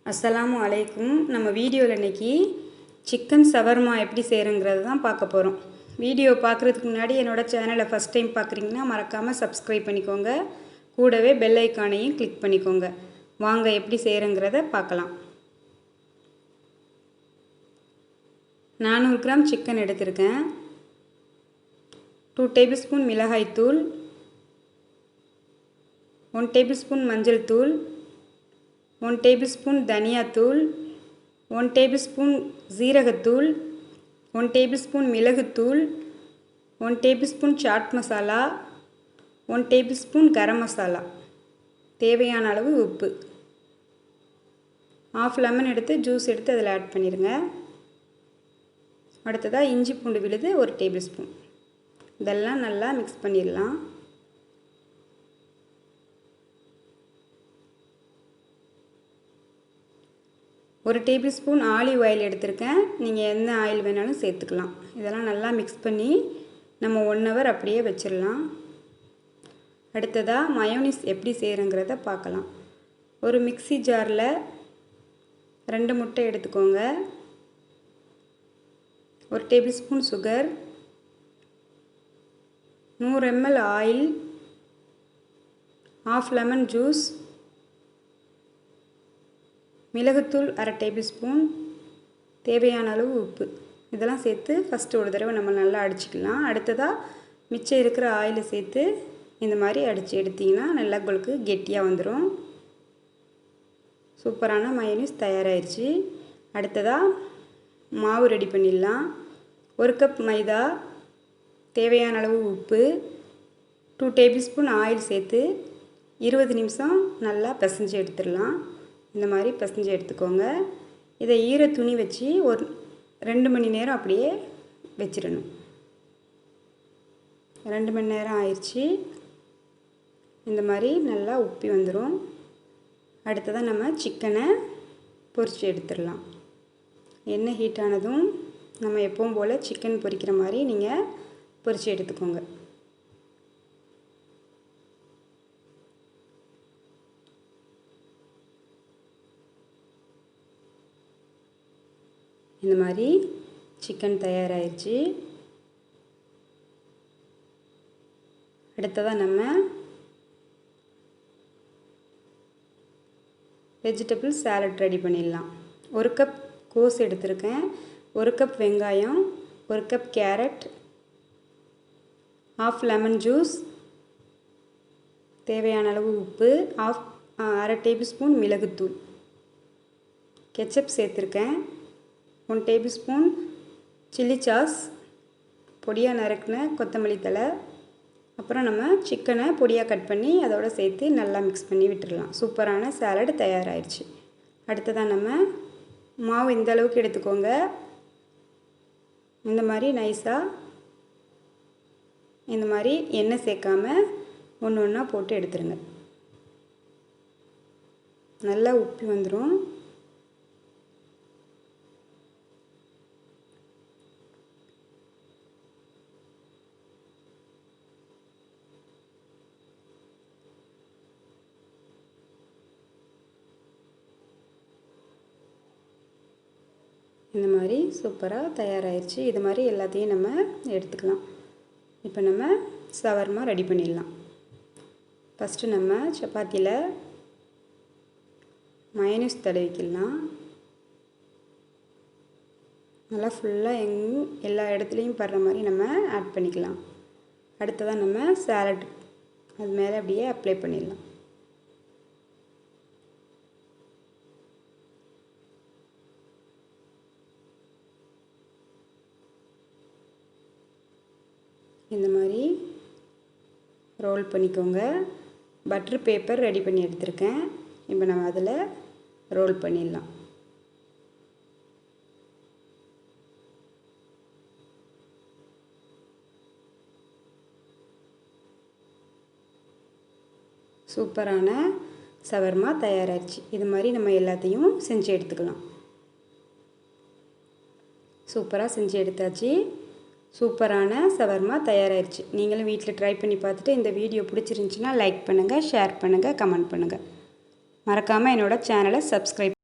அஸ்ஸலாமு அலைக்கும். நம்ம வீடியோவில் இன்றைக்கி சிக்கன் ஷவர்மா எப்படி செய்கிறங்கிறது தான் பார்க்க போகிறோம். வீடியோ பார்க்குறதுக்கு முன்னாடி என்னோடய சேனலை ஃபஸ்ட் டைம் பார்க்குறீங்கன்னா மறக்காமல் சப்ஸ்கிரைப் பண்ணிக்கோங்க. கூடவே பெல் ஐக்கானையும் கிளிக் பண்ணிக்கோங்க. வாங்க எப்படி செய்கிறங்கிறத பார்க்கலாம். 400 கிராம் சிக்கன் எடுத்திருக்கேன். 2 டேபிள் ஸ்பூன் மிளகாய்த்தூள், 1 டேபிள் ஸ்பூன் மஞ்சள் தூள், 1 டேபிள் ஸ்பூன் தனியாத்தூள், 1 டேபிள் ஸ்பூன் ஜீரகத்தூள், 1 டேபிள் ஸ்பூன் மிளகுத்தூள், 1 table spoon chaat masala, 1 table spoon garam masala, தேவையான அளவு உப்பு, 1/2 லெமன் எடுத்து ஜூஸ் எடுத்து அதில் ஆட் பண்ணிடுங்க. அடுத்ததாக இஞ்சி பூண்டு விழுது 1 டேபிள் ஸ்பூன். இதெல்லாம் நல்லா மிக்ஸ் பண்ணிடலாம். ஒரு டேபிள் ஸ்பூன் ஆலிவ் ஆயில் எடுத்திருக்கேன். நீங்கள் எந்த ஆயில் வேணாலும் சேர்த்துக்கலாம். இதெல்லாம் நல்லா மிக்ஸ் பண்ணி நம்ம 1 ஹவர் அப்படியே வச்சிடலாம். அடுத்ததாக மயோனீஸ் எப்படி செய்கிறங்கிறத பார்க்கலாம். ஒரு மிக்ஸி ஜாரில் 2 முட்டை எடுத்துக்கோங்க. 1 table spoon sugar, 100 ml oil, 1/2 lemon juice, மிளகுத்தூள் 1/2 டேபிள் ஸ்பூன், தேவையான அளவு உப்பு, இதெல்லாம் சேர்த்து ஃபஸ்ட்டு ஒரு தடவை நம்ம நல்லா அடிச்சிக்கலாம். அடுத்ததாக மிச்சம் இருக்கிற ஆயிலை சேர்த்து இந்த மாதிரி அடித்து எடுத்திங்கன்னா நல்லா உங்களுக்கு கெட்டியாக வந்துடும். சூப்பரான மயோனீஸ் தயாராகிடுச்சு. அடுத்ததாக மாவு ரெடி பண்ணிடலாம். 1 கப் மைதா, தேவையான அளவு உப்பு, 2 டேபிள் ஸ்பூன் ஆயில் சேர்த்து 20 நிமிஷம் நல்லா பிசைஞ்சு எடுத்துடலாம். இந்த மாதிரி பிசைஞ்சு எடுத்துக்கோங்க. இதை ஈர துணி வச்சு ஒரு 2 மணி நேரம் அப்படியே வச்சிடணும். 2 மணி நேரம் ஆயிடுச்சு. இந்த மாதிரி நல்லா உப்பி வந்துடும். அடுத்ததாக நம்ம சிக்கனை பொரித்து எடுத்துடலாம். எண்ணெய் ஹீட் ஆனதும் நம்ம எப்பவும் போல் சிக்கன் பொரிக்கிற மாதிரி நீங்கள் பொரித்து எடுத்துக்கோங்க. இந்த மாதிரி சிக்கன் தயாராகிடுச்சு. அடுத்ததாக நம்ம வெஜிடபிள் சாலட் ரெடி பண்ணிடலாம். 1 கப் கோஸ் எடுத்திருக்கேன், 1 கப் வெங்காயம், 1 கப் கேரட், 1/2 லெமன் ஜூஸ், தேவையான அளவு உப்பு, 1/2 டேபிள் ஸ்பூன் மிளகுத்தூள், கெச்சப் சேர்த்துருக்கேன், 1 டேபிள் ஸ்பூன் சில்லி சாஸ், பொடியாக நறுக்கின கொத்தமல்லி தழை, அப்புறம் நம்ம சிக்கனை பொடியாக கட் பண்ணி அதோடு சேர்த்து நல்லா மிக்ஸ் பண்ணி விட்டுடலாம். சூப்பரான சாலட் தயாராகிடுச்சு. அடுத்ததாக நம்ம மாவு இந்த அளவுக்கு எடுத்துக்கோங்க. இந்த மாதிரி நைஸாக இந்த மாதிரி எண்ணெய் சேர்க்காமல் ஒன்று ஒன்றா போட்டு எடுத்துருங்க. நல்லா உப்பி வந்துடும். இந்த மாதிரி சூப்பராக தயாராகிடுச்சு. இது மாதிரி எல்லாத்தையும் நம்ம எடுத்துக்கலாம். இப்போ நம்ம ஷவர்மா ரெடி பண்ணிடலாம். ஃபஸ்ட்டு நம்ம சப்பாத்தியில் மயோனீஸ் தடவிக்கலாம். நல்லா ஃபுல்லாக எல்லா இடத்துலையும் படுற மாதிரி நம்ம ஆட் பண்ணிக்கலாம். அடுத்ததாக நம்ம சாலட் அது மேலே அப்படியே அப்ளை பண்ணிடலாம். இந்த மாதிரி ரோல் பண்ணிக்கோங்க. பட்டர் பேப்பர் ரெடி பண்ணி எடுத்திருக்கேன். இப்போ நம்ம அதில் ரோல் பண்ணிடலாம். சூப்பரான ஷவர்மா தயாராகிடுச்சு. இது மாதிரி நம்ம எல்லாத்தையும் செஞ்சு எடுத்துக்கலாம். சூப்பராக செஞ்சு எடுத்தாச்சு. சூப்பரான ஷவர்மா தயாராகிடுச்சு. நீங்களும் வீட்டில் ட்ரை பண்ணி பார்த்துட்டு இந்த வீடியோ பிடிச்சிருந்துச்சின்னா லைக் பண்ணுங்கள், ஷேர் பண்ணுங்கள், கமெண்ட் பண்ணுங்கள். மறக்காமல் என்னோட சேனலை சப்ஸ்கிரைப்